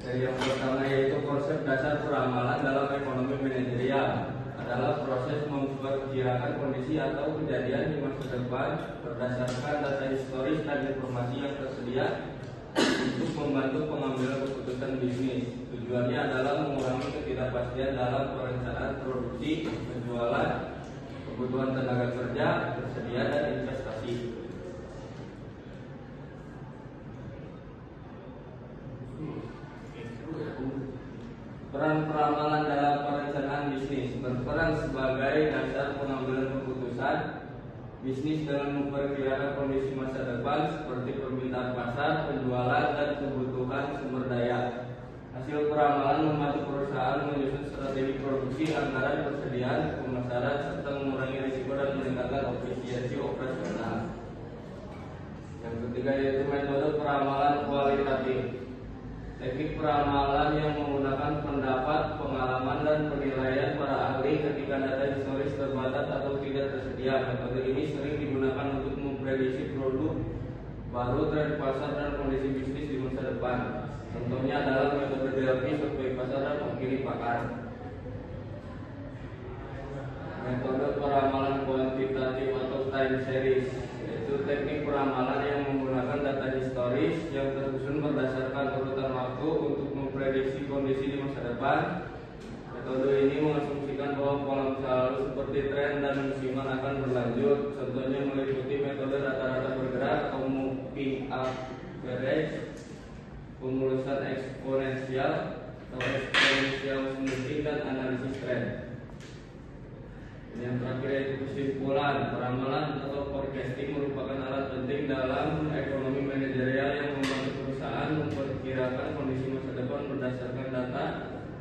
Dari yang pertama yaitu konsep dasar peramalan dalam ekonomi manajerial adalah proses memperkirakan kondisi atau kejadian di masa depan berdasarkan data historis dan informasi yang tersedia untuk membantu pengambilan keputusan bisnis. Tujuannya adalah mengurangi ketidakpastian dalam perencanaan produksi, penjualan, kebutuhan tenaga kerja, tersedia dan investasi. Peran peramalan dalam perencanaan bisnis berperan sebagai dasar pengambilan keputusan bisnis dengan memperkirakan kondisi masa depan seperti permintaan pasar, penjualan, dan kebutuhan sumber daya. Hasil peramalan membantu perusahaan menyusun strategi produksi, anggaran, persediaan, pemasaran, serta mengurangi risiko dan meningkatkan efisiensi operasional. Yang ketiga yaitu metode peramalan kualitatif. Teknik peramalan yang menggunakan pendapat, pengalaman, dan penilaian para ahli ketika data historis terbatas atau tidak tersedia. Metode ini sering digunakan untuk memprediksi produk baru, tren pasar, dan kondisi bisnis di masa depan. Contohnya adalah metode DLP, survei pasar, dan opini pakar. Metode peramalan kuantitatif atau time series, yaitu teknik peramalan yang menggunakan data historis yang tersusun berdasarkan urutan waktu untuk memprediksi kondisi di masa depan. Metode ini mengasumsikan bahwa pola masa lalu seperti tren dan musiman akan berlanjut. Contohnya meliputi metode rata-rata bergerak atau moving average, pemulusan eksponensial atau exponential smoothing, dan analisis tren. Yang terakhir yaitu kesimpulan. Peramalan atau forecasting merupakan alat penting dalam ekonomi manajerial yang membantu perusahaan memperkirakan kondisi masa depan berdasarkan data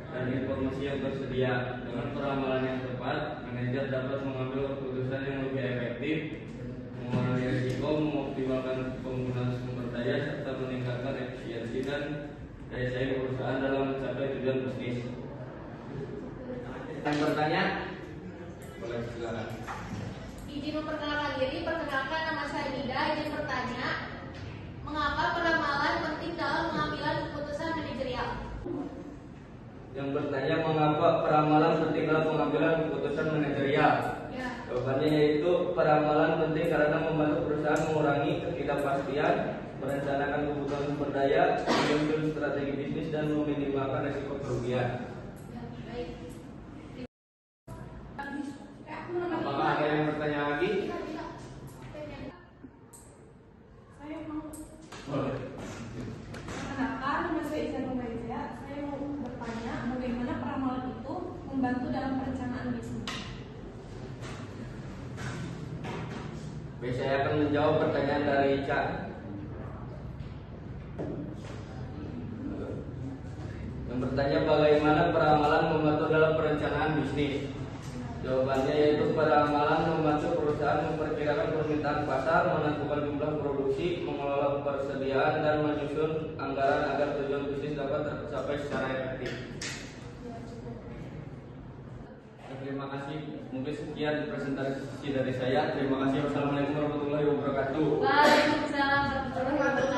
dan informasi yang tersedia. Dengan peramalan yang tepat, manajer dapat mengambil keputusan yang lebih efektif, mengurangi risiko, mengoptimalkan penggunaan sumber daya, serta meningkatkan efisiensi dan daya saing perusahaan dalam mencapai tujuan bisnis. Yang bertanya? Boleh, silakan. Izin memperkenalkan diri, perkenalkan nama saya Nida. Izin bertanya, mengapa peramalan penting dalam pengambilan keputusan manajerial? Yang bertanya mengapa peramalan penting dalam pengambilan keputusan manajerial? Ya. Jawabannya yaitu peramalan penting karena membantu perusahaan mengurangi ketidakpastian, merencanakan kebutuhan sumber daya, menyusun strategi bisnis, dan meminimalkan risiko kerugian. Ya, baik. Apakah ada yang bertanya lagi? Saya mau. Boleh. Perkenalkan, nama saya Iza Numaizia. Saya mau bertanya bagaimana peramalan itu membantu dalam perencanaan bisnis. Baik, saya akan menjawab pertanyaan dari Ica. Yang bertanya bagaimana peramalan membantu dalam perencanaan bisnis. Jawabannya yaitu peramalan membantu perusahaan memperkirakan permintaan pasar, menentukan jumlah produksi, mengelola persediaan, dan menyusun anggaran agar tujuan bisnis dapat tercapai secara efektif. Terima kasih. Mungkin sekian presentasi dari saya. Terima kasih. Wassalamualaikum warahmatullahi wabarakatuh. Waalaikumsalam warahmatullahi wabarakatuh.